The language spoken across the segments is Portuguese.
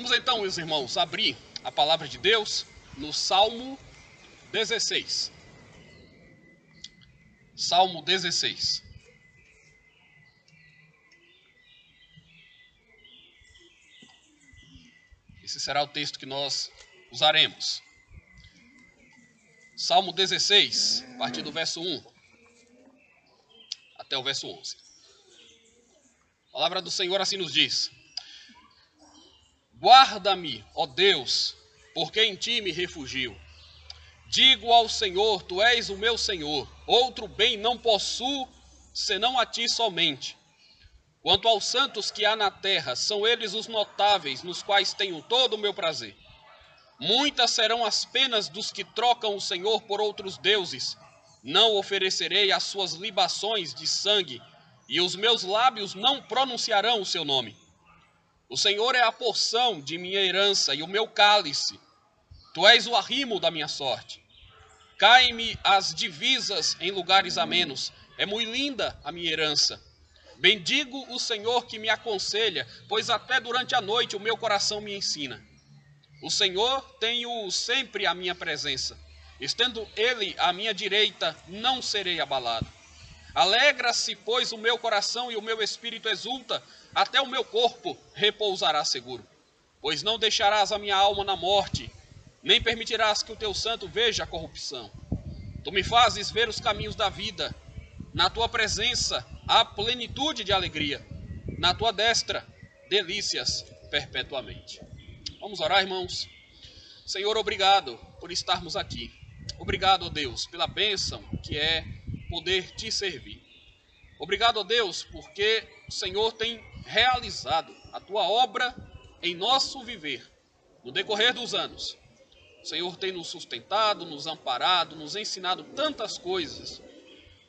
Vamos então, meus irmãos, abrir a palavra de Deus no Salmo 16. Salmo 16. Esse será o texto que nós usaremos. Salmo 16, a partir do verso 1 até o verso 11. A palavra do Senhor assim nos diz: Guarda-me, ó Deus, porque em ti me refugio. Digo ao Senhor, tu és o meu Senhor, outro bem não possuo, senão a ti somente. Quanto aos santos que há na terra, são eles os notáveis, nos quais tenho todo o meu prazer. Muitas serão as penas dos que trocam o Senhor por outros deuses. Não oferecerei as suas libações de sangue, e os meus lábios não pronunciarão o seu nome. O Senhor é a porção de minha herança e o meu cálice. Tu és o arrimo da minha sorte. Caem-me as divisas em lugares amenos. É muito linda a minha herança. Bendigo o Senhor que me aconselha, pois até durante a noite o meu coração me ensina. O Senhor tem-o sempre à minha presença. Estando ele à minha direita, não serei abalado. Alegra-se, pois, o meu coração e o meu espírito exulta, até o meu corpo repousará seguro. Pois não deixarás a minha alma na morte, nem permitirás que o teu santo veja a corrupção. Tu me fazes ver os caminhos da vida. Na tua presença há plenitude de alegria. Na tua destra, delícias perpetuamente. Vamos orar, irmãos. Senhor, obrigado por estarmos aqui. Obrigado, ó Deus, pela bênção que é poder te servir. Obrigado, ó Deus, porque o Senhor tem realizado a tua obra em nosso viver, no decorrer dos anos. O Senhor tem nos sustentado, nos amparado, nos ensinado tantas coisas.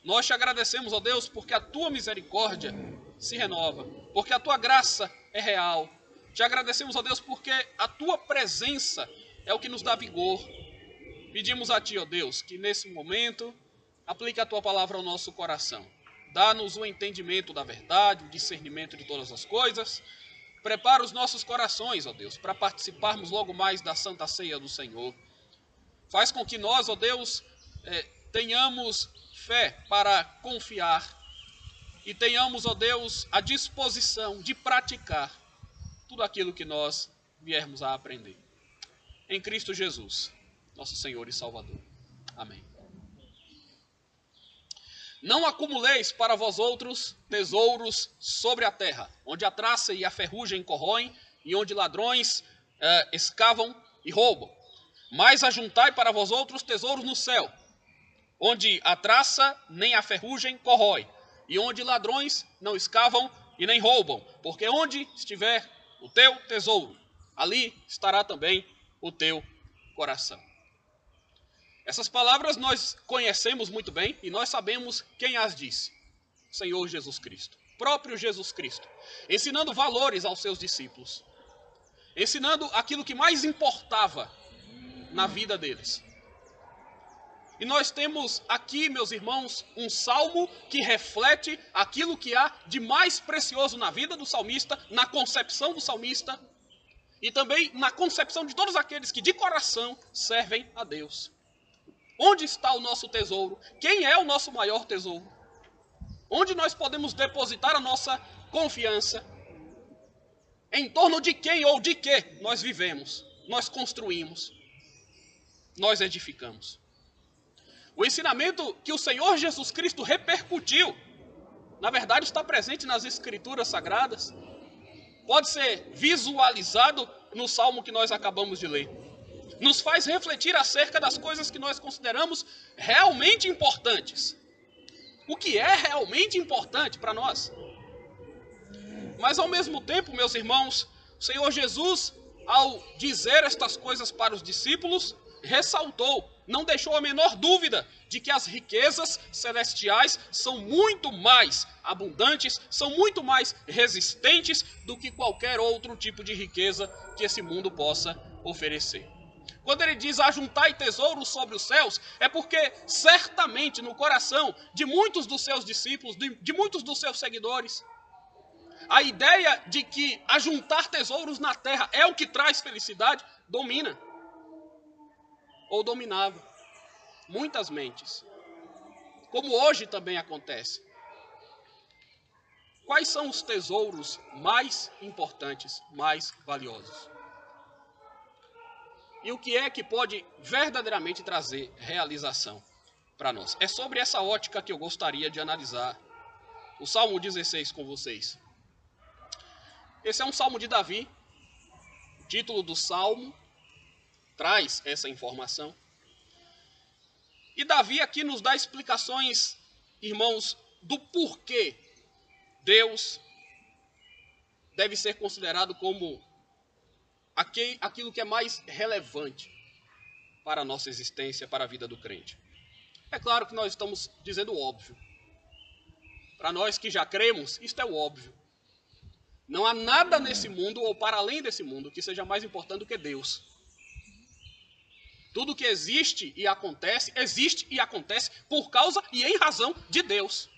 Nós te agradecemos, ó Deus, porque a tua misericórdia se renova, porque a tua graça é real. Te agradecemos, ó Deus, porque a tua presença é o que nos dá vigor. Pedimos a ti, ó Deus, que nesse momento aplique a tua palavra ao nosso coração. Dá-nos o entendimento da verdade, o discernimento de todas as coisas. Prepara os nossos corações, ó Deus, para participarmos logo mais da Santa Ceia do Senhor. Faz com que nós, ó Deus, tenhamos fé para confiar e tenhamos, ó Deus, a disposição de praticar tudo aquilo que nós viermos a aprender. Em Cristo Jesus, nosso Senhor e Salvador. Amém. Não acumuleis para vós outros tesouros sobre a terra, onde a traça e a ferrugem corroem, e onde ladrões escavam e roubam. Mas ajuntai para vós outros tesouros no céu, onde a traça nem a ferrugem corrói, e onde ladrões não escavam e nem roubam, porque onde estiver o teu tesouro, ali estará também o teu coração. Essas palavras nós conhecemos muito bem e nós sabemos quem as disse. O Senhor Jesus Cristo, próprio Jesus Cristo, ensinando valores aos seus discípulos, ensinando aquilo que mais importava na vida deles. E nós temos aqui, meus irmãos, um salmo que reflete aquilo que há de mais precioso na vida do salmista, na concepção do salmista e também na concepção de todos aqueles que de coração servem a Deus. Onde está o nosso tesouro? Quem é o nosso maior tesouro? Onde nós podemos depositar a nossa confiança? Em torno de quem ou de que nós vivemos, nós construímos, nós edificamos. O ensinamento que o Senhor Jesus Cristo repercutiu, na verdade está presente nas Escrituras Sagradas, pode ser visualizado no salmo que nós acabamos de ler. Nos faz refletir acerca das coisas que nós consideramos realmente importantes. O que é realmente importante para nós? Mas ao mesmo tempo, meus irmãos, o Senhor Jesus, ao dizer estas coisas para os discípulos, ressaltou, não deixou a menor dúvida de que as riquezas celestiais são muito mais abundantes, são muito mais resistentes do que qualquer outro tipo de riqueza que esse mundo possa oferecer. Quando ele diz ajuntai tesouros sobre os céus, é porque certamente no coração de muitos dos seus discípulos, de muitos dos seus seguidores, A ideia de que ajuntar tesouros na terra é o que traz felicidade domina, ou dominava, muitas mentes. Como hoje também acontece. Quais são os tesouros mais importantes, mais valiosos? E o que é que pode verdadeiramente trazer realização para nós? É sobre essa ótica que eu gostaria de analisar o Salmo 16 com vocês. Esse é um salmo de Davi. O título do salmo traz essa informação. E Davi aqui nos dá explicações, irmãos, do porquê Deus deve ser considerado como aquilo que é mais relevante para a nossa existência, para a vida do crente. É claro que nós estamos dizendo o óbvio. Para nós que já cremos, isto é o óbvio. Não há nada nesse mundo ou para além desse mundo que seja mais importante do que Deus. Tudo que existe e acontece por causa e em razão de Deus.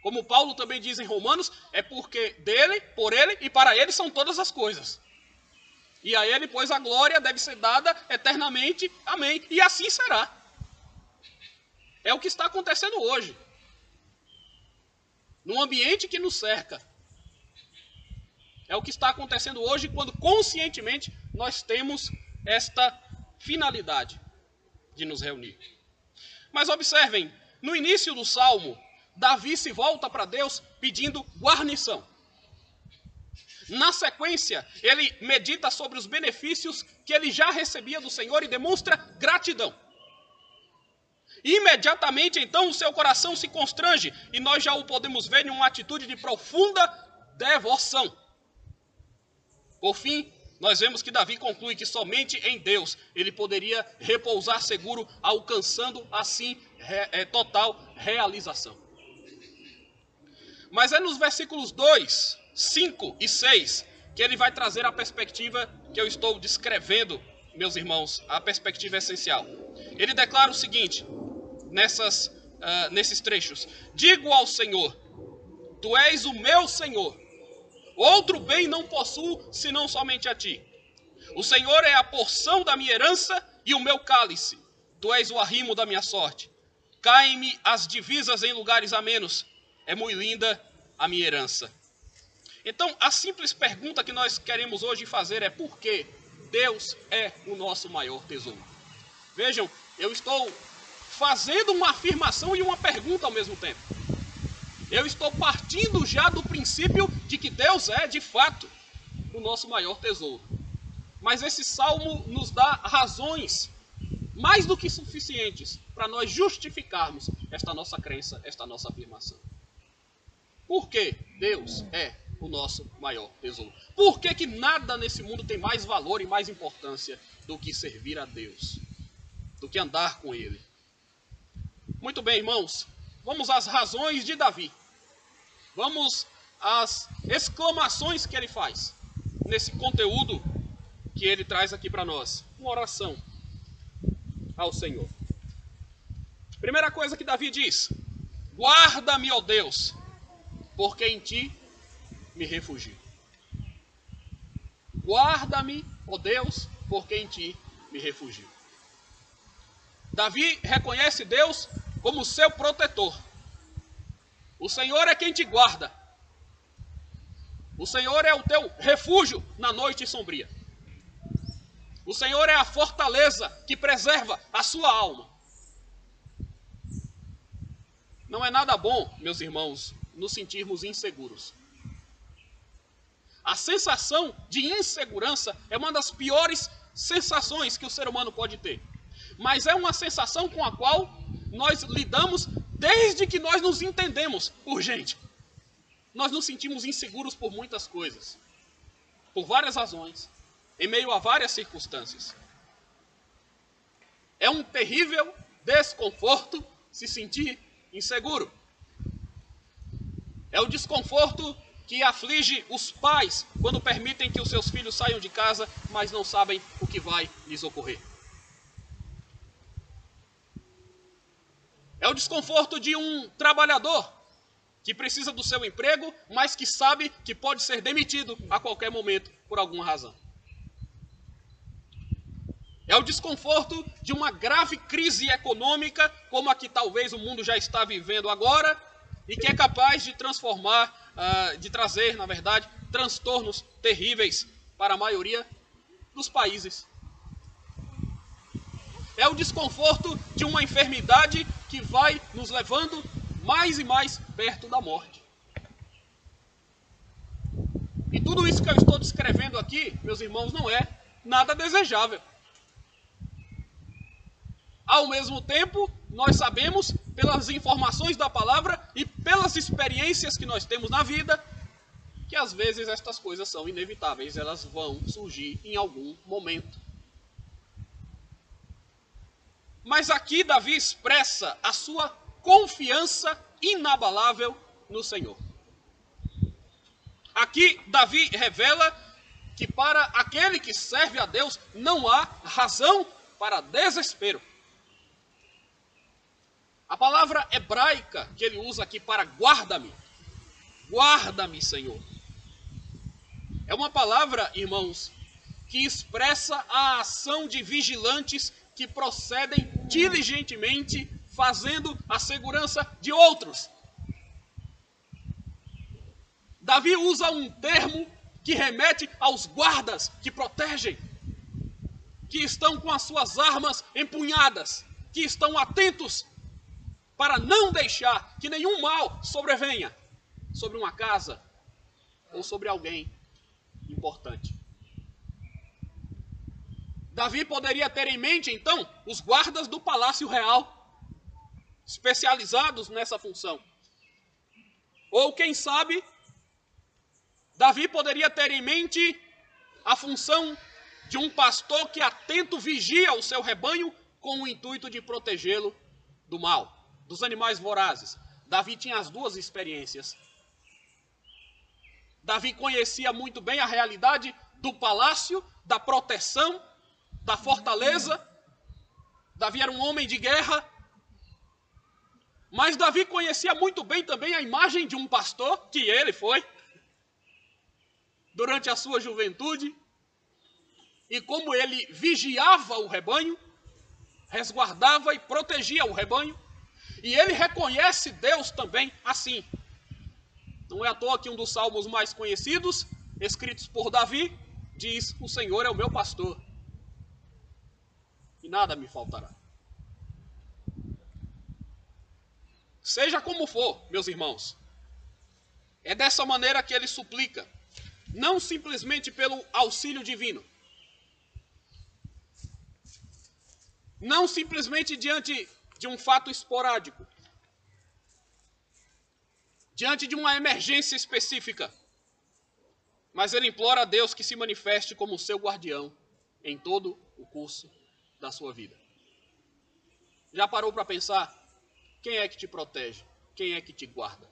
Como Paulo também diz em Romanos, é porque dele, por ele e para ele são todas as coisas. E a ele, pois, a glória deve ser dada eternamente. Amém. E assim será. É o que está acontecendo hoje. No ambiente que nos cerca. É o que está acontecendo hoje quando conscientemente nós temos esta finalidade de nos reunir. Mas observem, no início do Salmo, Davi se volta para Deus pedindo guarnição. Na sequência, ele medita sobre os benefícios que ele já recebia do Senhor e demonstra gratidão. Imediatamente, então, o seu coração se constrange e nós já o podemos ver em uma atitude de profunda devoção. Por fim, nós vemos que Davi conclui que somente em Deus ele poderia repousar seguro, alcançando assim total realização. Mas é nos versículos 2, 5 e 6 que ele vai trazer a perspectiva que eu estou descrevendo, meus irmãos, a perspectiva essencial. Ele declara o seguinte, nesses trechos: digo ao Senhor, tu és o meu Senhor, outro bem não possuo senão somente a ti. O Senhor é a porção da minha herança e o meu cálice. Tu és o arrimo da minha sorte. Caem-me as divisas em lugares amenos. É muito linda a minha herança. Então, a simples pergunta que nós queremos hoje fazer é: por que Deus é o nosso maior tesouro? Vejam, eu estou fazendo uma afirmação e uma pergunta ao mesmo tempo. Eu estou partindo já do princípio de que Deus é, de fato, o nosso maior tesouro. Mas esse salmo nos dá razões mais do que suficientes para nós justificarmos esta nossa crença, esta nossa afirmação. Por que Deus é o nosso maior tesouro? Por que nada nesse mundo tem mais valor e mais importância do que servir a Deus, do que andar com Ele? Muito bem, irmãos, vamos às razões de Davi. Vamos às exclamações que ele faz nesse conteúdo que ele traz aqui para nós. Uma oração ao Senhor. Primeira coisa que Davi diz: guarda-me, ó Deus, porque em ti me refugio. Guarda-me, ó Deus, porque em ti me refugio. Davi reconhece Deus como seu protetor. O Senhor é quem te guarda. O Senhor é o teu refúgio na noite sombria. O Senhor é a fortaleza que preserva a sua alma. Não é nada bom, meus irmãos, nos sentirmos inseguros. A sensação de insegurança é uma das piores sensações que o ser humano pode ter. Mas é uma sensação com a qual nós lidamos desde que nós nos entendemos por gente. Nós nos sentimos inseguros por muitas coisas, por várias razões, em meio a várias circunstâncias. É um terrível desconforto se sentir inseguro. É o desconforto que aflige os pais quando permitem que os seus filhos saiam de casa, mas não sabem o que vai lhes ocorrer. É o desconforto de um trabalhador que precisa do seu emprego, mas que sabe que pode ser demitido a qualquer momento por alguma razão. É o desconforto de uma grave crise econômica, como a que talvez o mundo já está vivendo agora, e que é capaz de transformar, de trazer, na verdade, transtornos terríveis para a maioria dos países. É o desconforto de uma enfermidade que vai nos levando mais e mais perto da morte. E tudo isso que eu estou descrevendo aqui, meus irmãos, não é nada desejável. Ao mesmo tempo, nós sabemos, pelas informações da palavra e pelas experiências que nós temos na vida, que às vezes estas coisas são inevitáveis, elas vão surgir em algum momento. Mas aqui Davi expressa a sua confiança inabalável no Senhor. Aqui Davi revela que para aquele que serve a Deus não há razão para desespero. A palavra hebraica que ele usa aqui para guarda-me, Senhor, é uma palavra, irmãos, que expressa a ação de vigilantes que procedem diligentemente fazendo a segurança de outros. Davi usa um termo que remete aos guardas que protegem, que estão com as suas armas empunhadas, que estão atentos para não deixar que nenhum mal sobrevenha sobre uma casa ou sobre alguém importante. Davi poderia ter em mente, então, os guardas do palácio real, especializados nessa função. Ou, quem sabe, Davi poderia ter em mente a função de um pastor que atento vigia o seu rebanho com o intuito de protegê-lo do mal, dos animais vorazes. Davi tinha as duas experiências. Davi conhecia muito bem a realidade do palácio, da proteção, da fortaleza. Davi era um homem de guerra. Mas Davi conhecia muito bem também a imagem de um pastor, que ele foi, durante a sua juventude, e como ele vigiava o rebanho, resguardava e protegia o rebanho. E ele reconhece Deus também assim. Não é à toa que um dos salmos mais conhecidos, escritos por Davi, diz: o Senhor é o meu pastor, e nada me faltará. Seja como for, meus irmãos, é dessa maneira que ele suplica, não simplesmente pelo auxílio divino, não simplesmente diante de um fato esporádico, diante de uma emergência específica, mas ele implora a Deus que se manifeste como seu guardião em todo o curso da sua vida. Já parou para pensar? Quem é que te protege? Quem é que te guarda?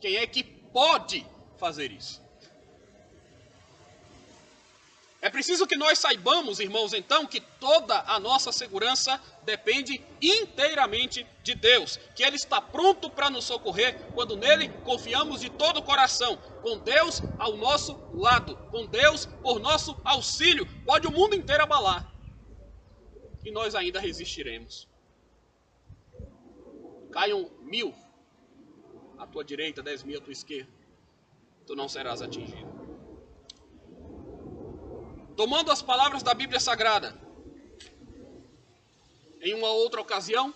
Quem é que pode fazer isso? É preciso que nós saibamos, irmãos, então, que toda a nossa segurança depende inteiramente de Deus, que Ele está pronto para nos socorrer quando nele confiamos de todo o coração, com Deus ao nosso lado, com Deus por nosso auxílio. Pode o mundo inteiro abalar, e nós ainda resistiremos. Caiam 1000 à tua direita, 10.000 à tua esquerda, tu não serás atingido. Tomando as palavras da Bíblia Sagrada, em uma outra ocasião,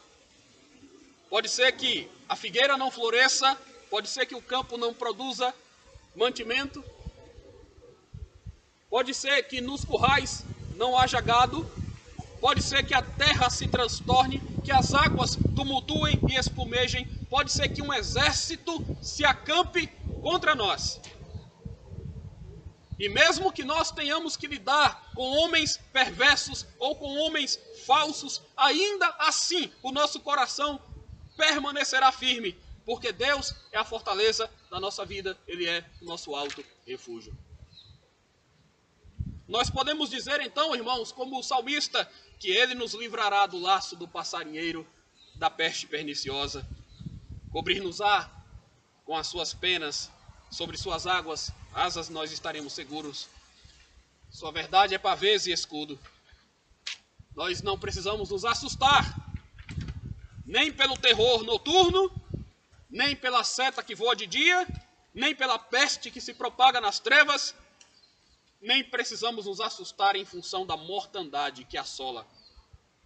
pode ser que a figueira não floresça, pode ser que o campo não produza mantimento, pode ser que nos currais não haja gado, pode ser que a terra se transtorne, que as águas tumultuem e espumejem, pode ser que um exército se acampe contra nós. E mesmo que nós tenhamos que lidar com homens perversos ou com homens falsos, ainda assim o nosso coração permanecerá firme, porque Deus é a fortaleza da nossa vida, Ele é o nosso alto refúgio. Nós podemos dizer então, irmãos, como o salmista, que Ele nos livrará do laço do passarinheiro, da peste perniciosa. cobrir-nos-á com as suas penas, sobre suas asas nós estaremos seguros. Sua verdade é pavês e escudo. Nós não precisamos nos assustar, nem pelo terror noturno, nem pela seta que voa de dia, nem pela peste que se propaga nas trevas, nem precisamos nos assustar em função da mortandade que assola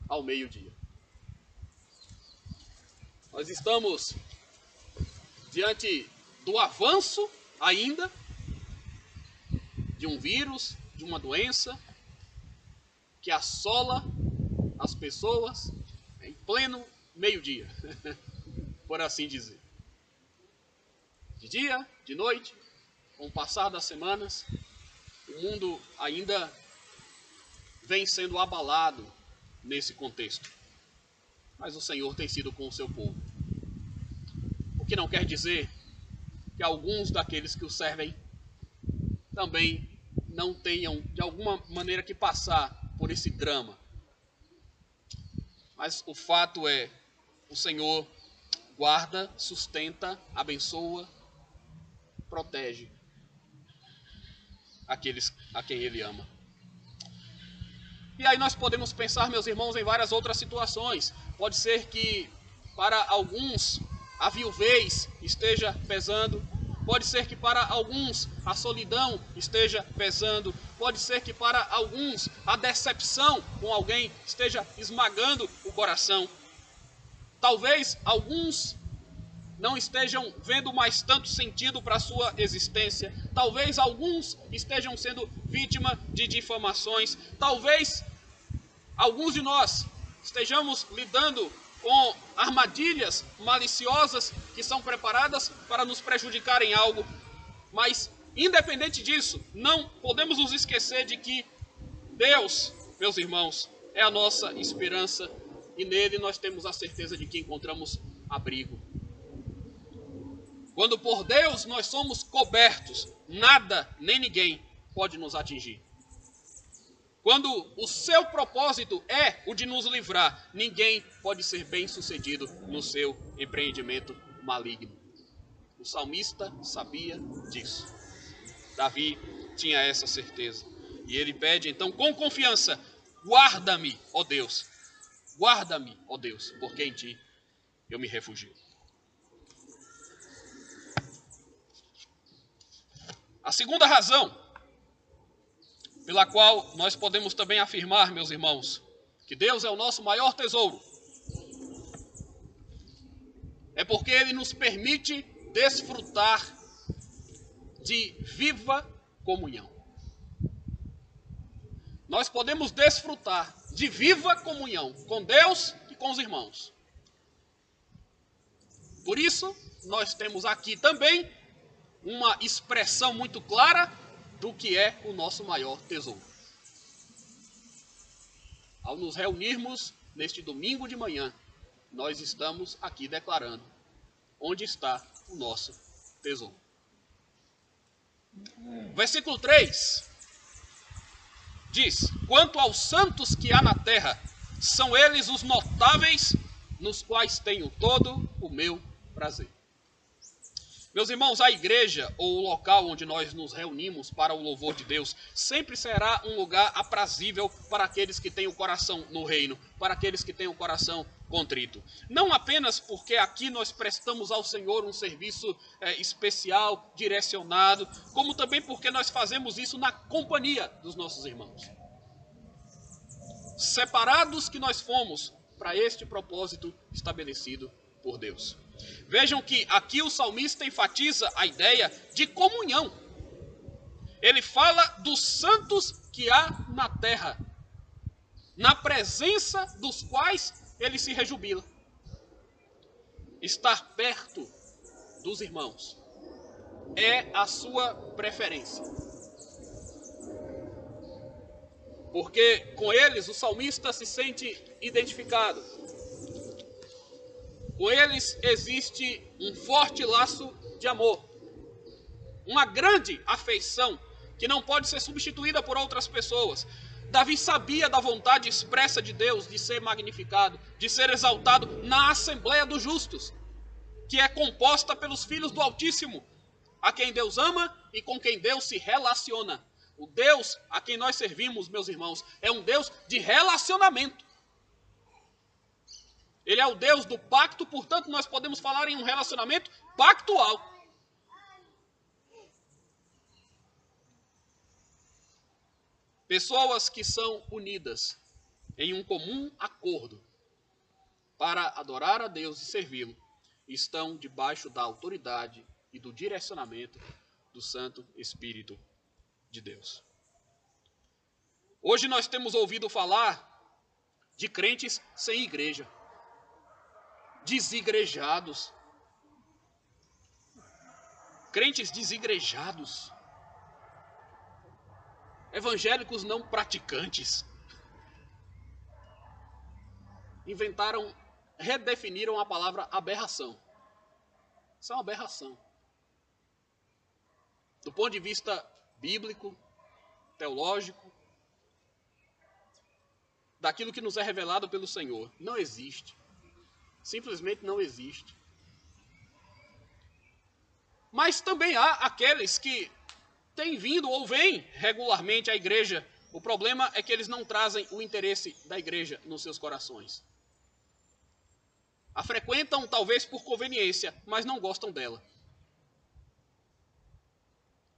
ao meio-dia. Nós estamos diante do avanço ainda de um vírus, de uma doença que assola as pessoas em pleno meio-dia, por assim dizer. De dia, de noite, com o passar das semanas, o mundo ainda vem sendo abalado nesse contexto. Mas o Senhor tem sido com o seu povo. O que não quer dizer que alguns daqueles que o servem também não tenham, de alguma maneira, que passar por esse drama. Mas o fato é, o Senhor guarda, sustenta, abençoa, protege aqueles a quem Ele ama. E aí nós podemos pensar, meus irmãos, em várias outras situações. Pode ser que para alguns a viuvez esteja pesando. Pode ser que para alguns a solidão esteja pesando. Pode ser que para alguns a decepção com alguém esteja esmagando o coração. Talvez alguns não estejam vendo mais tanto sentido para a sua existência. Talvez alguns estejam sendo vítima de difamações. Talvez alguns de nós estejamos lidando com armadilhas maliciosas que são preparadas para nos prejudicar em algo. Mas, independente disso, não podemos nos esquecer de que Deus, meus irmãos, é a nossa esperança e nele nós temos a certeza de que encontramos abrigo. Quando por Deus nós somos cobertos, nada nem ninguém pode nos atingir. Quando o seu propósito é o de nos livrar, ninguém pode ser bem-sucedido no seu empreendimento maligno. O salmista sabia disso. Davi tinha essa certeza. E ele pede então com confiança: guarda-me, ó Deus. Guarda-me, ó Deus, porque em ti eu me refugio. A segunda razão pela qual nós podemos também afirmar, meus irmãos, que Deus é o nosso maior tesouro, é porque Ele nos permite desfrutar de viva comunhão. Nós podemos desfrutar de viva comunhão com Deus e com os irmãos. Por isso, nós temos aqui também uma expressão muito clara do que é o nosso maior tesouro. Ao nos reunirmos neste domingo de manhã, nós estamos aqui declarando onde está o nosso tesouro. Versículo 3 diz: quanto aos santos que há na terra, são eles os notáveis, nos quais tenho todo o meu prazer. Meus irmãos, a igreja, ou o local onde nós nos reunimos para o louvor de Deus, sempre será um lugar aprazível para aqueles que têm o coração no reino, para aqueles que têm o coração contrito. Não apenas porque aqui nós prestamos ao Senhor um serviço especial, direcionado, como também porque nós fazemos isso na companhia dos nossos irmãos. Separados que nós fomos para este propósito estabelecido por Deus. Vejam que aqui o salmista enfatiza a ideia de comunhão. Ele fala dos santos que há na terra, na presença dos quais ele se rejubila. Estar perto dos irmãos é a sua preferência. Porque com eles o salmista se sente identificado. Com eles existe um forte laço de amor, uma grande afeição que não pode ser substituída por outras pessoas. Davi sabia da vontade expressa de Deus de ser magnificado, de ser exaltado na Assembleia dos Justos, que é composta pelos filhos do Altíssimo, a quem Deus ama e com quem Deus se relaciona. O Deus a quem nós servimos, meus irmãos, é um Deus de relacionamento. Ele é o Deus do pacto, portanto, nós podemos falar em um relacionamento pactual. Pessoas que são unidas em um comum acordo para adorar a Deus e servi-lo, estão debaixo da autoridade e do direcionamento do Santo Espírito de Deus. Hoje nós temos ouvido falar de crentes sem igreja, desigrejados, crentes desigrejados, evangélicos não praticantes. Redefiniram a palavra aberração. Isso é uma aberração. Do ponto de vista bíblico, teológico, daquilo que nos é revelado pelo Senhor, não existe. Simplesmente não existe. Mas também há aqueles que têm vindo ou vêm regularmente à igreja. O problema é que eles não trazem o interesse da igreja nos seus corações. A frequentam talvez por conveniência, mas não gostam dela.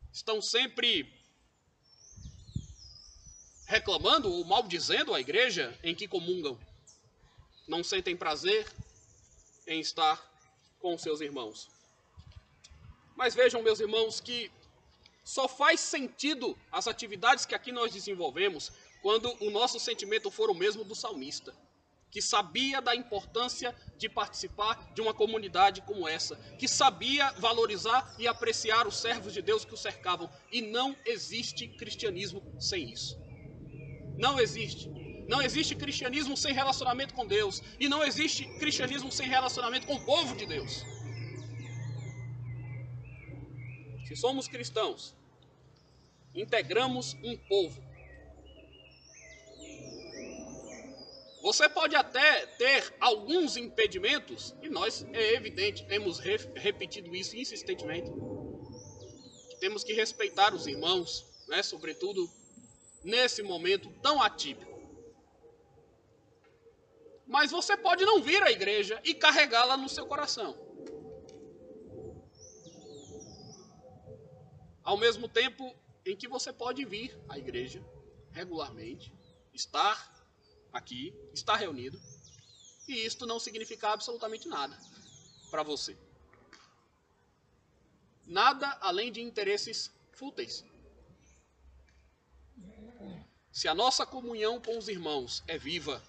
Estão sempre reclamando ou maldizendo a igreja em que comungam. Não sentem prazer em estar com seus irmãos. Mas vejam, meus irmãos, que só faz sentido as atividades que aqui nós desenvolvemos quando o nosso sentimento for o mesmo do salmista, que sabia da importância de participar de uma comunidade como essa, que sabia valorizar e apreciar os servos de Deus que o cercavam. E não existe cristianismo sem isso. Não existe. Não existe cristianismo sem relacionamento com Deus. E não existe cristianismo sem relacionamento com o povo de Deus. Se somos cristãos, integramos um povo. Você pode até ter alguns impedimentos, e nós, é evidente, temos repetido isso insistentemente. Temos que respeitar os irmãos, né, sobretudo nesse momento tão atípico. Mas você pode não vir à igreja e carregá-la no seu coração. Ao mesmo tempo em que você pode vir à igreja regularmente, estar aqui, estar reunido, e isto não significa absolutamente nada para você. Nada além de interesses fúteis. Se a nossa comunhão com os irmãos é viva,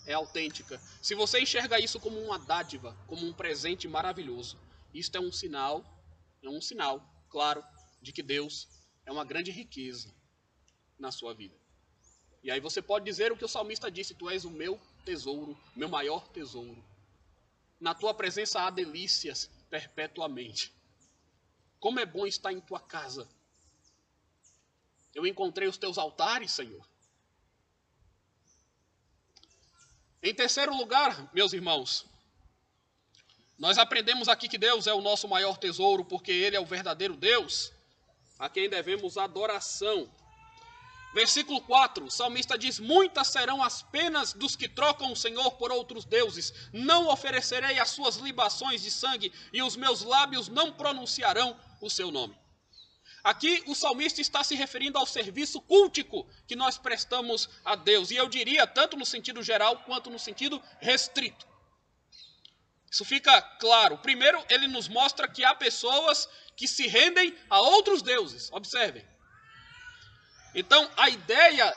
é autêntica, se você enxerga isso como uma dádiva, como um presente maravilhoso, isto é um sinal, claro, de que Deus é uma grande riqueza na sua vida. E aí você pode dizer o que o salmista disse: tu és o meu tesouro, meu maior tesouro. Na tua presença há delícias perpetuamente. Como é bom estar em tua casa. Eu encontrei os teus altares, Senhor. Em terceiro lugar, meus irmãos, nós aprendemos aqui que Deus é o nosso maior tesouro, porque Ele é o verdadeiro Deus, a quem devemos adoração. Versículo 4, o salmista diz: muitas serão as penas dos que trocam o Senhor por outros deuses. Não oferecerei as suas libações de sangue, e os meus lábios não pronunciarão o seu nome. Aqui o salmista está se referindo ao serviço cultico que nós prestamos a Deus. E eu diria tanto no sentido geral quanto no sentido restrito. Isso fica claro. Primeiro, ele nos mostra que há pessoas que se rendem a outros deuses. Observem. Então, a ideia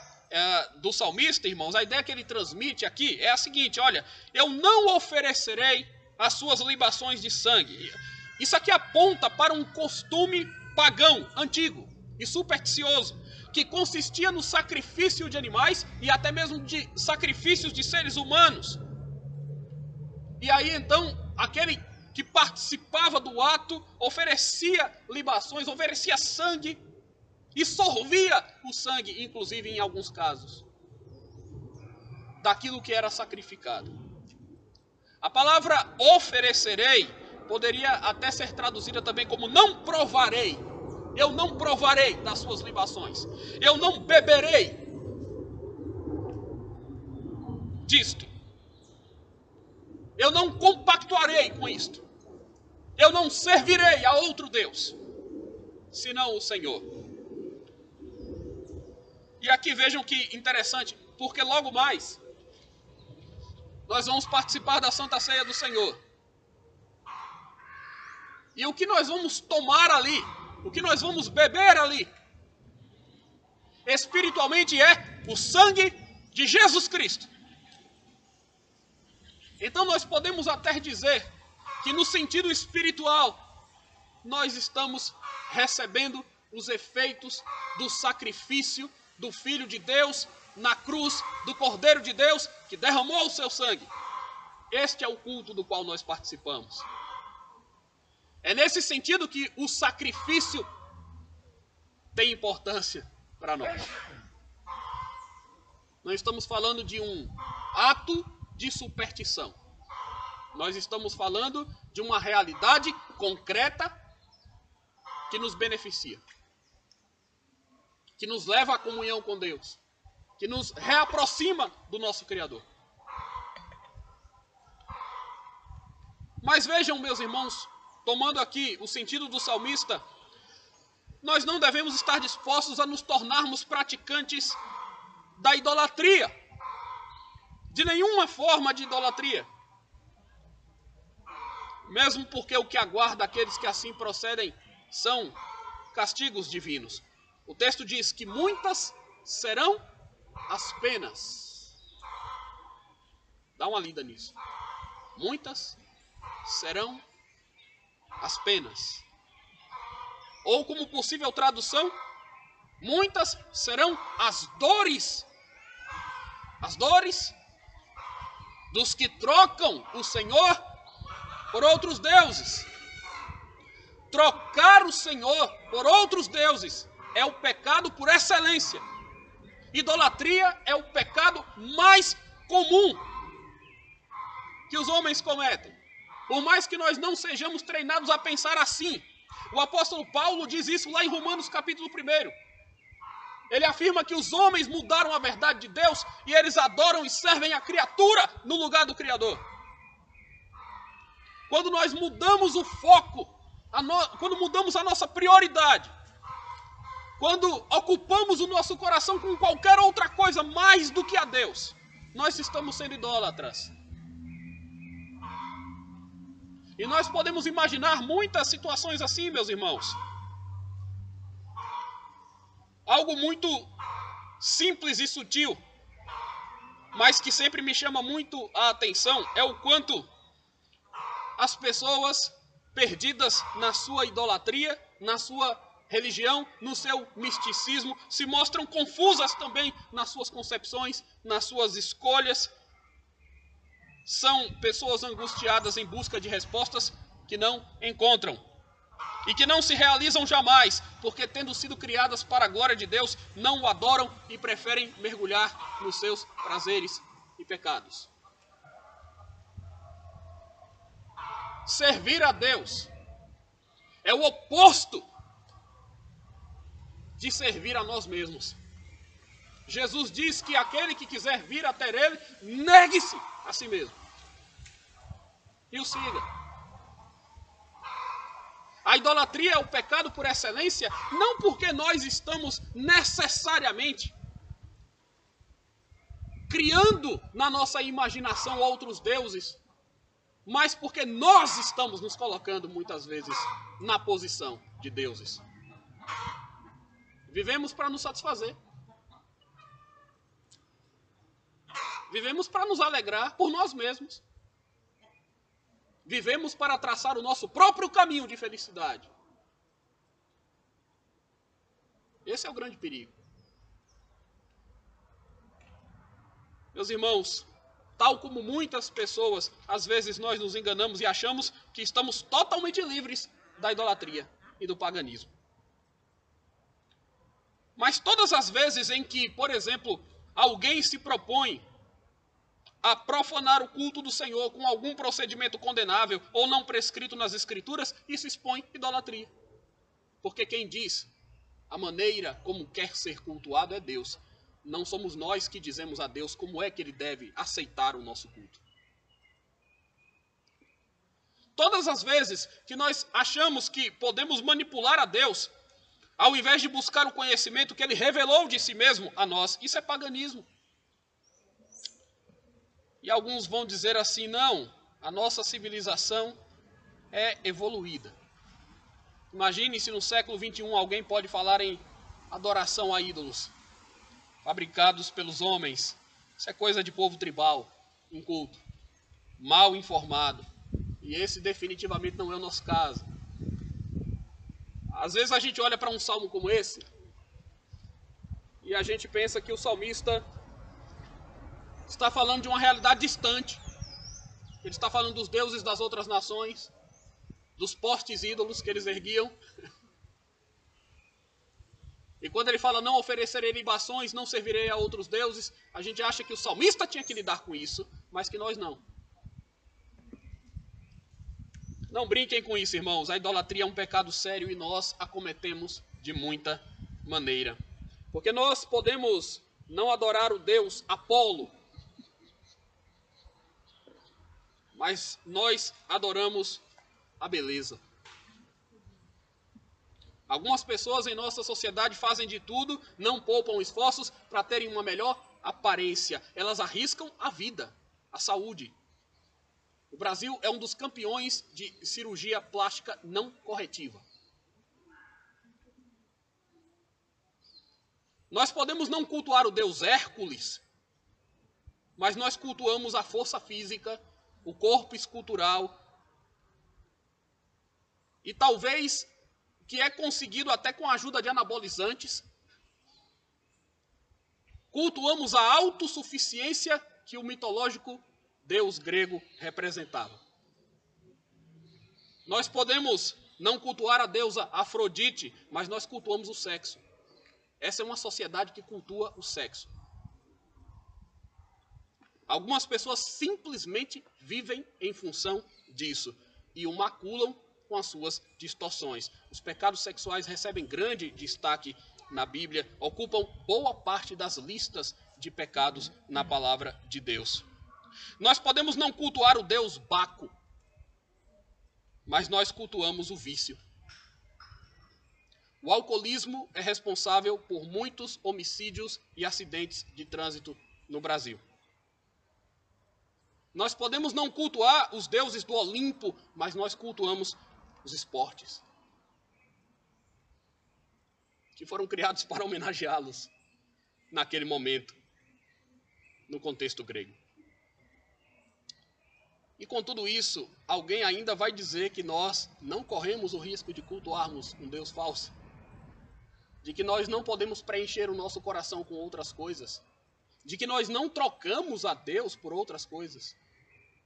do salmista, irmãos, a ideia que ele transmite aqui é a seguinte: olha, eu não oferecerei as suas libações de sangue. Isso aqui aponta para um costume pagão, antigo e supersticioso, que consistia no sacrifício de animais e até mesmo de sacrifícios de seres humanos. E aí então, aquele que participava do ato oferecia libações, oferecia sangue e sorvia o sangue, inclusive em alguns casos, daquilo que era sacrificado. A palavra oferecerei poderia até ser traduzida também como não provarei. Eu não provarei das suas libações. Eu não beberei disto. Eu não compactuarei com isto. Eu não servirei a outro Deus, senão o Senhor. E aqui vejam que interessante, porque logo mais nós vamos participar da Santa Ceia do Senhor. E o que nós vamos tomar ali, o que nós vamos beber ali, espiritualmente é o sangue de Jesus Cristo. Então nós podemos até dizer que no sentido espiritual, nós estamos recebendo os efeitos do sacrifício do Filho de Deus na cruz, do Cordeiro de Deus, que derramou o seu sangue. Este é o culto do qual nós participamos. É nesse sentido que o sacrifício tem importância para nós. Não estamos falando de um ato de superstição. Nós estamos falando de uma realidade concreta que nos beneficia, que nos leva à comunhão com Deus, que nos reaproxima do nosso Criador. Mas vejam, meus irmãos, tomando aqui o sentido do salmista, nós não devemos estar dispostos a nos tornarmos praticantes da idolatria, de nenhuma forma de idolatria. Mesmo porque o que aguarda aqueles que assim procedem são castigos divinos. O texto diz que muitas serão as penas. Dá uma lida nisso. Muitas serão as penas. Ou como possível tradução, muitas serão as dores. As dores dos que trocam o Senhor por outros deuses. Trocar o Senhor por outros deuses é o pecado por excelência. Idolatria é o pecado mais comum que os homens cometem. Por mais que nós não sejamos treinados a pensar assim. O apóstolo Paulo diz isso lá em Romanos capítulo 1. Ele afirma que os homens mudaram a verdade de Deus e eles adoram e servem a criatura no lugar do Criador. Quando nós mudamos o foco, quando mudamos a nossa prioridade, quando ocupamos o nosso coração com qualquer outra coisa mais do que a Deus, nós estamos sendo idólatras. E nós podemos imaginar muitas situações assim, meus irmãos. Algo muito simples e sutil, mas que sempre me chama muito a atenção, é o quanto as pessoas perdidas na sua idolatria, na sua religião, no seu misticismo, se mostram confusas também nas suas concepções, nas suas escolhas. São pessoas angustiadas em busca de respostas que não encontram e que não se realizam jamais, porque tendo sido criadas para a glória de Deus, não o adoram e preferem mergulhar nos seus prazeres e pecados. Servir a Deus é o oposto de servir a nós mesmos. Jesus diz que aquele que quiser vir até Ele, negue-se a si mesmo e o siga. A idolatria é o pecado por excelência, não porque nós estamos necessariamente criando na nossa imaginação outros deuses, mas porque nós estamos nos colocando muitas vezes na posição de deuses. Vivemos para nos satisfazer. Vivemos para nos alegrar por nós mesmos. Vivemos para traçar o nosso próprio caminho de felicidade. Esse é o grande perigo. Meus irmãos, tal como muitas pessoas, às vezes nós nos enganamos e achamos que estamos totalmente livres da idolatria e do paganismo. Mas todas as vezes em que, por exemplo, alguém se propõe a profanar o culto do Senhor com algum procedimento condenável ou não prescrito nas Escrituras, isso expõe idolatria. Porque quem diz a maneira como quer ser cultuado é Deus. Não somos nós que dizemos a Deus como é que Ele deve aceitar o nosso culto. Todas as vezes que nós achamos que podemos manipular a Deus, ao invés de buscar o conhecimento que Ele revelou de si mesmo a nós, isso é paganismo. E alguns vão dizer assim, não, a nossa civilização é evoluída. Imagine se no século XXI alguém pode falar em adoração a ídolos, fabricados pelos homens. Isso é coisa de povo tribal, inculto, mal informado. E esse definitivamente não é o nosso caso. Às vezes a gente olha para um salmo como esse e a gente pensa que o salmista está falando de uma realidade distante. Ele está falando dos deuses das outras nações, dos postes ídolos que eles erguiam. E quando ele fala não oferecerei libações, não servirei a outros deuses, a gente acha que o salmista tinha que lidar com isso, mas que nós não. Não brinquem com isso, irmãos. A idolatria é um pecado sério e nós a cometemos de muita maneira. Porque nós podemos não adorar o Deus Apolo, mas nós adoramos a beleza. Algumas pessoas em nossa sociedade fazem de tudo, não poupam esforços para terem uma melhor aparência. Elas arriscam a vida, a saúde. O Brasil é um dos campeões de cirurgia plástica não corretiva. Nós podemos não cultuar o Deus Hércules, mas nós cultuamos a força física, o corpo escultural, e talvez que é conseguido até com a ajuda de anabolizantes. Cultuamos a autossuficiência que o mitológico Deus grego representava. Nós podemos não cultuar a deusa Afrodite, mas nós cultuamos o sexo. Essa é uma sociedade que cultua o sexo. Algumas pessoas simplesmente vivem em função disso e o maculam com as suas distorções. Os pecados sexuais recebem grande destaque na Bíblia, ocupam boa parte das listas de pecados na palavra de Deus. Nós podemos não cultuar o Deus Baco, mas nós cultuamos o vício. O alcoolismo é responsável por muitos homicídios e acidentes de trânsito no Brasil. Nós podemos não cultuar os deuses do Olimpo, mas nós cultuamos os esportes, que foram criados para homenageá-los naquele momento, no contexto grego. E com tudo isso, alguém ainda vai dizer que nós não corremos o risco de cultuarmos um Deus falso, de que nós não podemos preencher o nosso coração com outras coisas, de que nós não trocamos a Deus por outras coisas,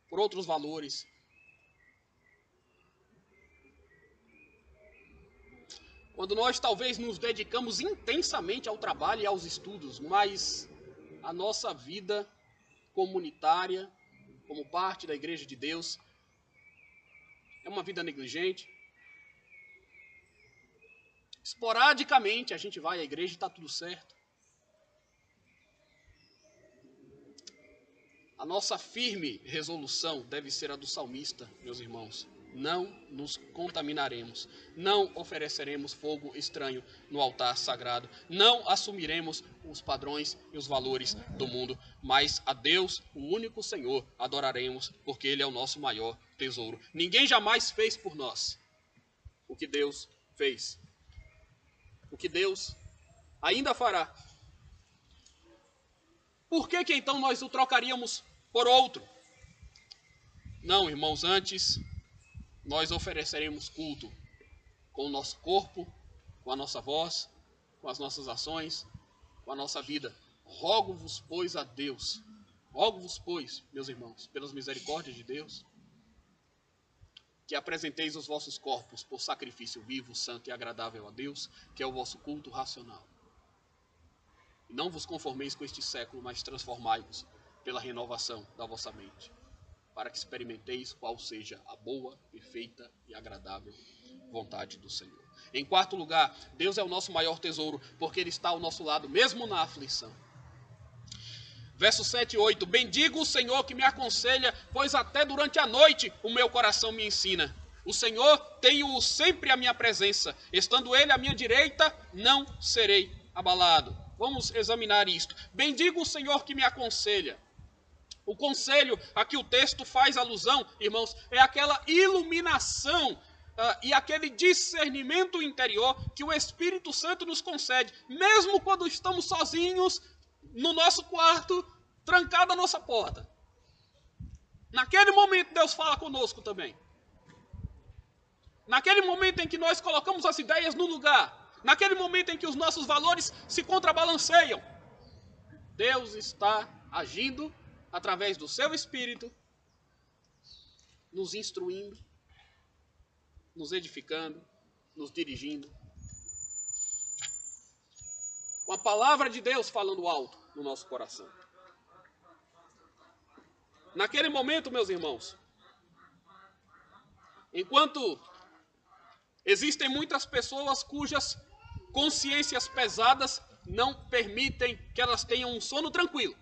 por outros valores. Quando nós talvez nos dedicamos intensamente ao trabalho e aos estudos, mas a nossa vida comunitária, como parte da Igreja de Deus, é uma vida negligente. Esporadicamente a gente vai à igreja e está tudo certo. A nossa firme resolução deve ser a do salmista, meus irmãos. Não nos contaminaremos, não ofereceremos fogo estranho no altar sagrado, não assumiremos os padrões e os valores do mundo, mas a Deus, o único Senhor, adoraremos, porque Ele é o nosso maior tesouro. Ninguém jamais fez por nós o que Deus fez, o que Deus ainda fará. Por que então nós o trocaríamos por outro? Não, irmãos, antes nós ofereceremos culto com o nosso corpo, com a nossa voz, com as nossas ações, com a nossa vida. Rogo-vos, pois, a Deus, rogo-vos, pois, meus irmãos, pelas misericórdias de Deus, que apresenteis os vossos corpos por sacrifício vivo, santo e agradável a Deus, que é o vosso culto racional. E não vos conformeis com este século, mas transformai-vos pela renovação da vossa mente, para que experimenteis qual seja a boa, perfeita e agradável vontade do Senhor. Em quarto lugar, Deus é o nosso maior tesouro, porque Ele está ao nosso lado, mesmo na aflição. Versos 7 e 8. Bendigo o Senhor que me aconselha, pois até durante a noite o meu coração me ensina. O Senhor tenho sempre à minha presença, estando Ele à minha direita, não serei abalado. Vamos examinar isto. Bendigo o Senhor que me aconselha. O conselho a que o texto faz alusão, irmãos, é aquela iluminação e aquele discernimento interior que o Espírito Santo nos concede, mesmo quando estamos sozinhos no nosso quarto, trancada a nossa porta. Naquele momento Deus fala conosco também. Naquele momento em que nós colocamos as ideias no lugar, naquele momento em que os nossos valores se contrabalanceiam, Deus está agindo através do seu Espírito, nos instruindo, nos edificando, nos dirigindo. Com a palavra de Deus falando alto no nosso coração. Naquele momento, meus irmãos, enquanto existem muitas pessoas cujas consciências pesadas não permitem que elas tenham um sono tranquilo,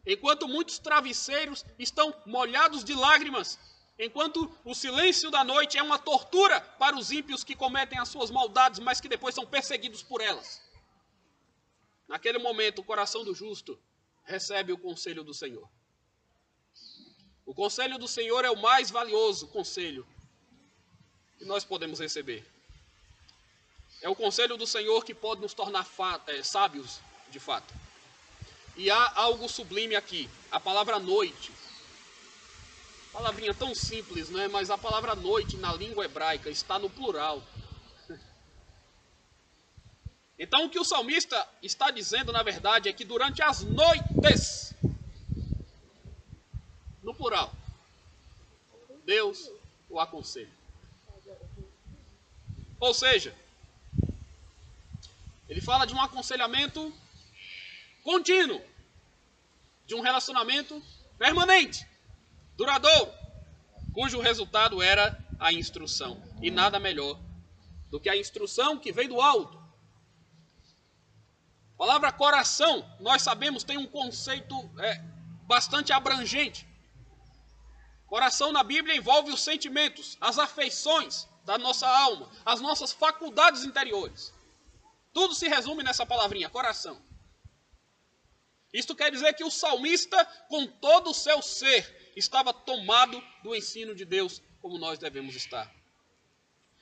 enquanto muitos travesseiros estão molhados de lágrimas, enquanto o silêncio da noite é uma tortura para os ímpios que cometem as suas maldades, mas que depois são perseguidos por elas. Naquele momento, o coração do justo recebe o conselho do Senhor. O conselho do Senhor é o mais valioso conselho que nós podemos receber. É o conselho do Senhor que pode nos tornar sábios de fato. E há algo sublime aqui, a palavra noite. Palavrinha tão simples, né? Mas a palavra noite na língua hebraica está no plural. Então o que o salmista está dizendo, na verdade, é que durante as noites, no plural, Deus o aconselha. Ou seja, ele fala de um aconselhamento contínuo, de um relacionamento permanente, duradouro, cujo resultado era a instrução. E nada melhor do que a instrução que vem do alto. A palavra coração, nós sabemos, tem um conceito bastante abrangente. Coração na Bíblia envolve os sentimentos, as afeições da nossa alma, as nossas faculdades interiores. Tudo se resume nessa palavrinha, coração. Isto quer dizer que o salmista, com todo o seu ser, estava tomado do ensino de Deus, como nós devemos estar.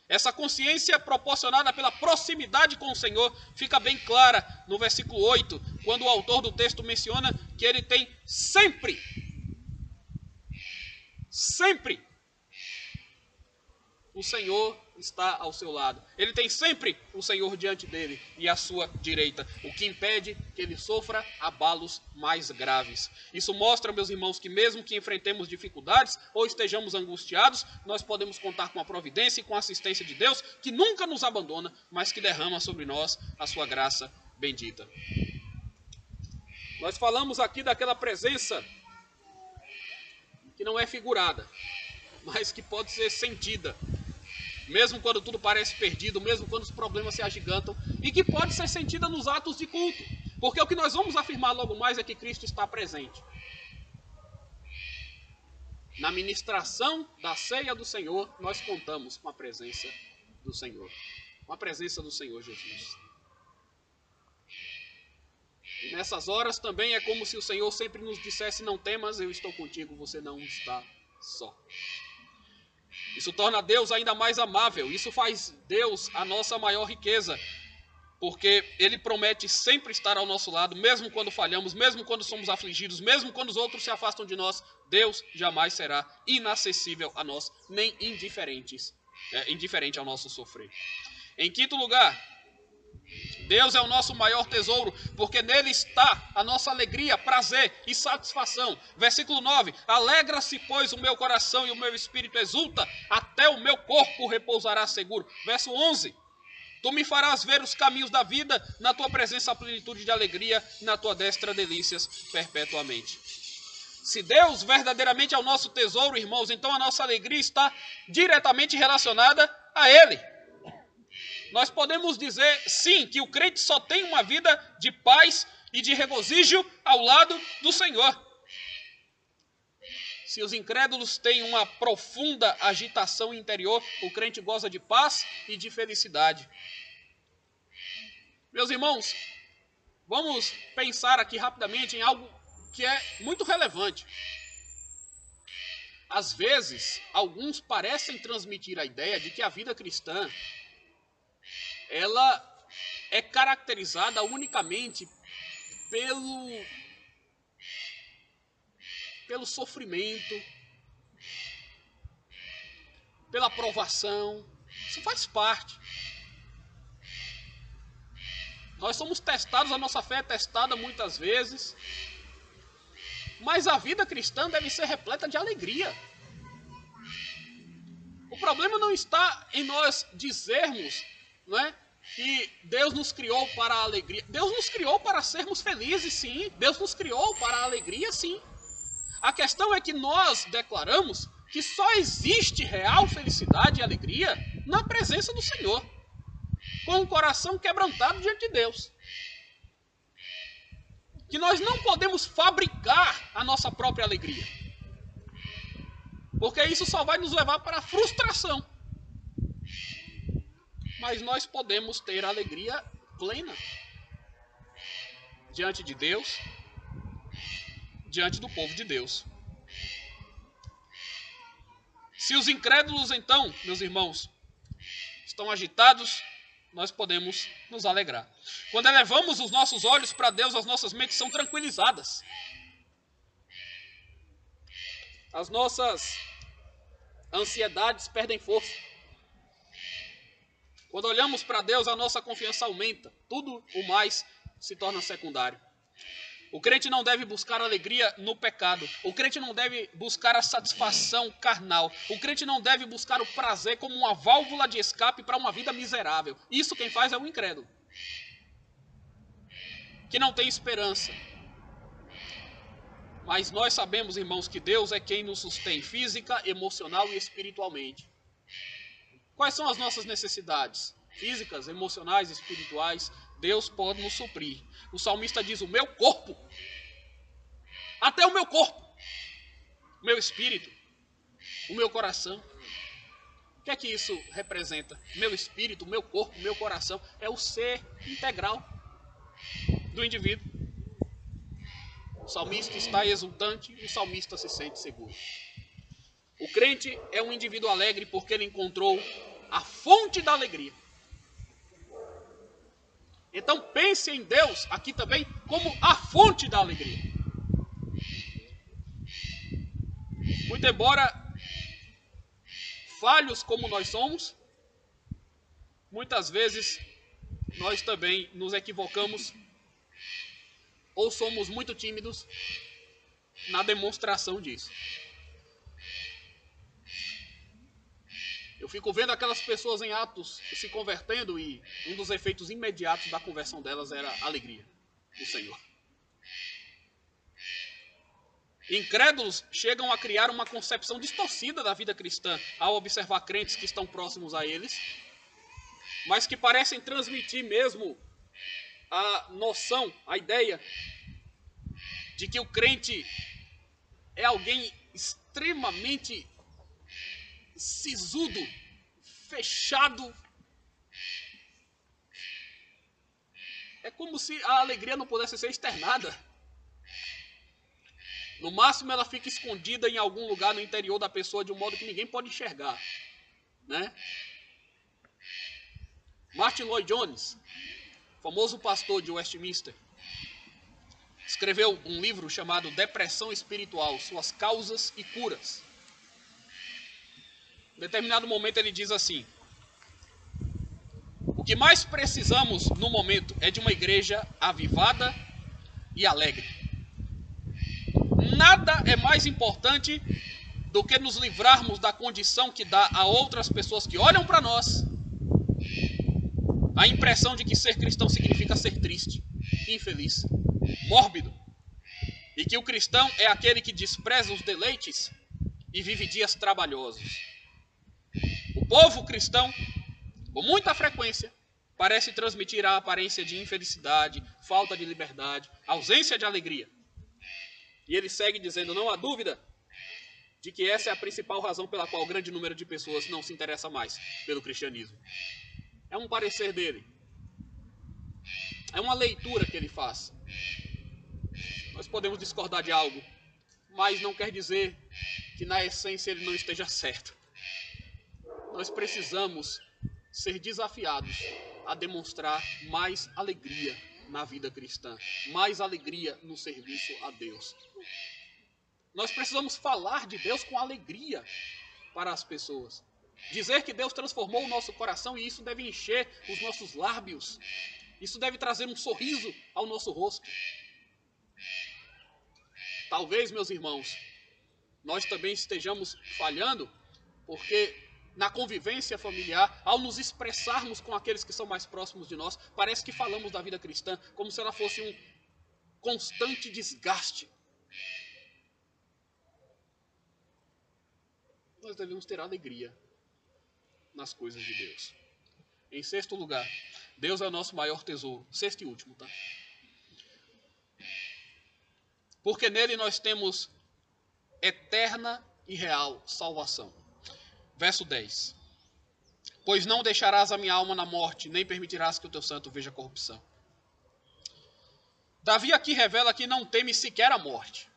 Essa consciência proporcionada pela proximidade com o Senhor fica bem clara no versículo 8, quando o autor do texto menciona que ele tem sempre o Senhor está ao seu lado. Ele tem sempre o Senhor diante dele e à sua direita, o que impede que ele sofra abalos mais graves. Isso mostra, meus irmãos, que mesmo que enfrentemos dificuldades ou estejamos angustiados, nós podemos contar com a providência e com a assistência de Deus, que nunca nos abandona, mas que derrama sobre nós a sua graça bendita. Nós falamos aqui daquela presença que não é figurada, mas que pode ser sentida, mesmo quando tudo parece perdido, mesmo quando os problemas se agigantam, e que pode ser sentida nos atos de culto, porque o que nós vamos afirmar logo mais é que Cristo está presente. Na ministração da ceia do Senhor, nós contamos com a presença do Senhor, com a presença do Senhor Jesus. E nessas horas também é como se o Senhor sempre nos dissesse: não temas, eu estou contigo, você não está só. Isso torna Deus ainda mais amável, isso faz Deus a nossa maior riqueza, porque Ele promete sempre estar ao nosso lado, mesmo quando falhamos, mesmo quando somos afligidos, mesmo quando os outros se afastam de nós. Deus jamais será inacessível a nós, nem indiferente ao nosso sofrer. Em quinto lugar, Deus é o nosso maior tesouro, porque nele está a nossa alegria, prazer e satisfação. Versículo 9, alegra-se, pois, o meu coração e o meu espírito exulta, até o meu corpo repousará seguro. Verso 11, Tu me farás ver os caminhos da vida, na tua presença a plenitude de alegria, na tua destra delícias perpetuamente. Se Deus verdadeiramente é o nosso tesouro, irmãos, então a nossa alegria está diretamente relacionada a Ele. Nós podemos dizer, sim, que o crente só tem uma vida de paz e de regozijo ao lado do Senhor. Se os incrédulos têm uma profunda agitação interior, o crente goza de paz e de felicidade. Meus irmãos, vamos pensar aqui rapidamente em algo que é muito relevante. Às vezes, alguns parecem transmitir a ideia de que a vida cristã ela é caracterizada unicamente pelo sofrimento, pela provação. Isso faz parte. Nós somos testados, a nossa fé é testada muitas vezes, mas a vida cristã deve ser repleta de alegria. O problema não está em nós dizermos, não é, que Deus nos criou para a alegria. Deus nos criou para sermos felizes, sim. Deus nos criou para a alegria, sim. A questão é que nós declaramos que só existe real felicidade e alegria na presença do Senhor, com o coração quebrantado diante de Deus. Que nós não podemos fabricar a nossa própria alegria, porque isso só vai nos levar para a frustração. Mas nós podemos ter alegria plena diante de Deus, diante do povo de Deus. Se os incrédulos, então, meus irmãos, estão agitados, nós podemos nos alegrar. Quando elevamos os nossos olhos para Deus, as nossas mentes são tranquilizadas. As nossas ansiedades perdem força. Quando olhamos para Deus, a nossa confiança aumenta. Tudo o mais se torna secundário. O crente não deve buscar alegria no pecado. O crente não deve buscar a satisfação carnal. O crente não deve buscar o prazer como uma válvula de escape para uma vida miserável. Isso quem faz é o incrédulo, que não tem esperança. Mas nós sabemos, irmãos, que Deus é quem nos sustém física, emocional e espiritualmente. Quais são as nossas necessidades? Físicas, emocionais, espirituais. Deus pode nos suprir. O salmista diz, o meu corpo, até o meu corpo, o meu espírito, o meu coração. O que é que isso representa? Meu espírito, o meu corpo, o meu coração. É o ser integral do indivíduo. O salmista está exultante, o salmista se sente seguro. O crente é um indivíduo alegre porque ele encontrou a fonte da alegria. Então pense em Deus aqui também como a fonte da alegria. Muito embora falhos como nós somos, muitas vezes nós também nos equivocamos ou somos muito tímidos na demonstração disso. Eu fico vendo aquelas pessoas em Atos se convertendo e um dos efeitos imediatos da conversão delas era a alegria do Senhor. Incrédulos chegam a criar uma concepção distorcida da vida cristã ao observar crentes que estão próximos a eles, mas que parecem transmitir mesmo a noção, a ideia de que o crente é alguém extremamente sisudo, fechado. É como se a alegria não pudesse ser externada. No máximo ela fica escondida em algum lugar no interior da pessoa de um modo que ninguém pode enxergar, né? Martin Lloyd-Jones, famoso pastor de Westminster, escreveu um livro chamado Depressão Espiritual, Suas Causas e Curas. Em determinado momento ele diz assim: o que mais precisamos no momento é de uma igreja avivada e alegre. Nada é mais importante do que nos livrarmos da condição que dá a outras pessoas que olham para nós a impressão de que ser cristão significa ser triste, infeliz, mórbido, e que o cristão é aquele que despreza os deleites e vive dias trabalhosos. O povo cristão, com muita frequência, parece transmitir a aparência de infelicidade, falta de liberdade, ausência de alegria. E ele segue dizendo, não há dúvida de que essa é a principal razão pela qual o grande número de pessoas não se interessa mais pelo cristianismo. É um parecer dele. É uma leitura que ele faz. Nós podemos discordar de algo, mas não quer dizer que na essência ele não esteja certo. Nós precisamos ser desafiados a demonstrar mais alegria na vida cristã, mais alegria no serviço a Deus. Nós precisamos falar de Deus com alegria para as pessoas. Dizer que Deus transformou o nosso coração e isso deve encher os nossos lábios. Isso deve trazer um sorriso ao nosso rosto. Talvez, meus irmãos, nós também estejamos falhando, porque na convivência familiar, ao nos expressarmos com aqueles que são mais próximos de nós, parece que falamos da vida cristã como se ela fosse um constante desgaste. Nós devemos ter alegria nas coisas de Deus. Em sexto lugar, Deus é o nosso maior tesouro. Sexto e último, tá? Porque nele nós temos eterna e real salvação. Verso 10. Pois não deixarás a minha alma na morte, nem permitirás que o teu santo veja corrupção. Davi aqui revela que não teme sequer a morte,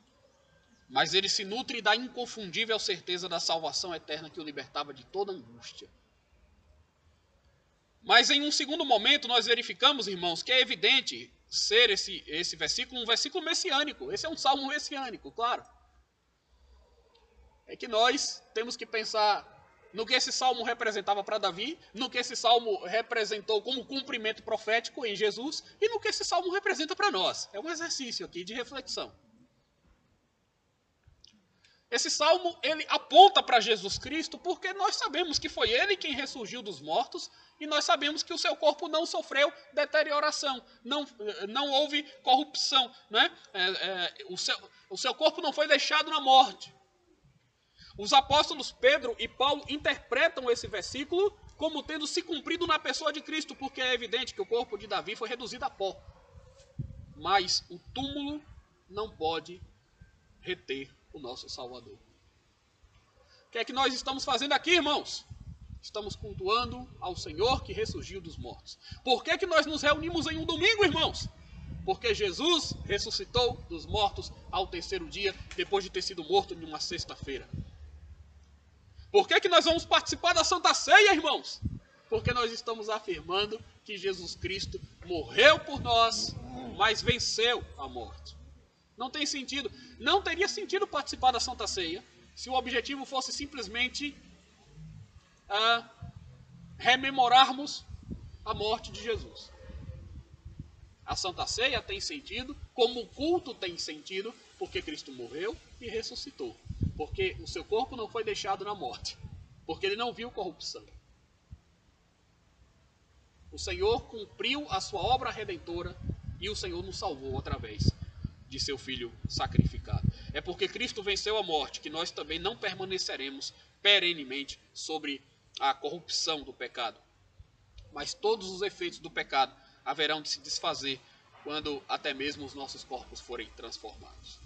mas ele se nutre da inconfundível certeza da salvação eterna que o libertava de toda angústia. Mas em um segundo momento nós verificamos, irmãos, que é evidente ser esse versículo um versículo messiânico. Esse é um salmo messiânico, claro. É que nós temos que pensar no que esse salmo representava para Davi, no que esse salmo representou como cumprimento profético em Jesus e no que esse salmo representa para nós. É um exercício aqui de reflexão. Esse salmo, ele aponta para Jesus Cristo porque nós sabemos que foi ele quem ressurgiu dos mortos e nós sabemos que o seu corpo não sofreu deterioração, não houve corrupção, né? O seu corpo não foi deixado na morte. Os apóstolos Pedro e Paulo interpretam esse versículo como tendo se cumprido na pessoa de Cristo, porque é evidente que o corpo de Davi foi reduzido a pó. Mas o túmulo não pode reter o nosso Salvador. O que é que nós estamos fazendo aqui, irmãos? Estamos cultuando ao Senhor que ressurgiu dos mortos. Por que que nós nos reunimos em um domingo, irmãos? Porque Jesus ressuscitou dos mortos ao terceiro dia, depois de ter sido morto em uma sexta-feira. Por que que nós vamos participar da Santa Ceia, irmãos? Porque nós estamos afirmando que Jesus Cristo morreu por nós, mas venceu a morte. Não tem sentido, não teria sentido participar da Santa Ceia se o objetivo fosse simplesmente rememorarmos a morte de Jesus. A Santa Ceia tem sentido, como o culto tem sentido, porque Cristo morreu e ressuscitou. Porque o seu corpo não foi deixado na morte, porque ele não viu corrupção. O Senhor cumpriu a sua obra redentora e o Senhor nos salvou através de seu Filho sacrificado. É porque Cristo venceu a morte que nós também não permaneceremos perenemente sobre a corrupção do pecado. Mas todos os efeitos do pecado haverão de se desfazer quando até mesmo os nossos corpos forem transformados.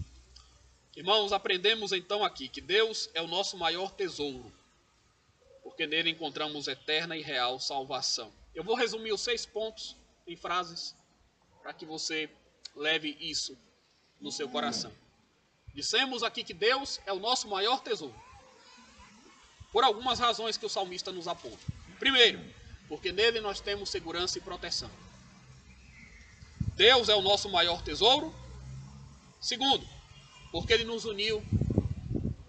Irmãos, aprendemos então aqui que Deus é o nosso maior tesouro, porque nele encontramos eterna e real salvação. Eu vou resumir os 6 pontos em frases para que você leve isso no seu coração. Dissemos aqui que Deus é o nosso maior tesouro, por algumas razões que o salmista nos aponta. Primeiro, porque nele nós temos segurança e proteção. Deus é o nosso maior tesouro. Segundo, porque ele nos uniu,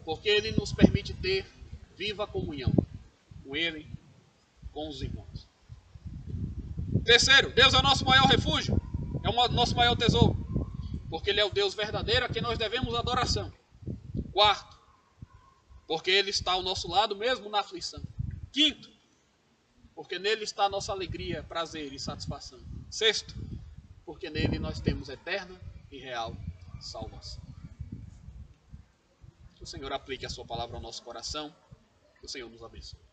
porque ele nos permite ter viva comunhão com ele, com os irmãos. Terceiro, Deus é o nosso maior refúgio, é o nosso maior tesouro, porque ele é o Deus verdadeiro a quem nós devemos adoração. Quarto, porque ele está ao nosso lado mesmo na aflição. Quinto, porque nele está a nossa alegria, prazer e satisfação. Sexto, porque nele nós temos eterna e real salvação. Que o Senhor aplique a sua palavra ao nosso coração. Que o Senhor nos abençoe.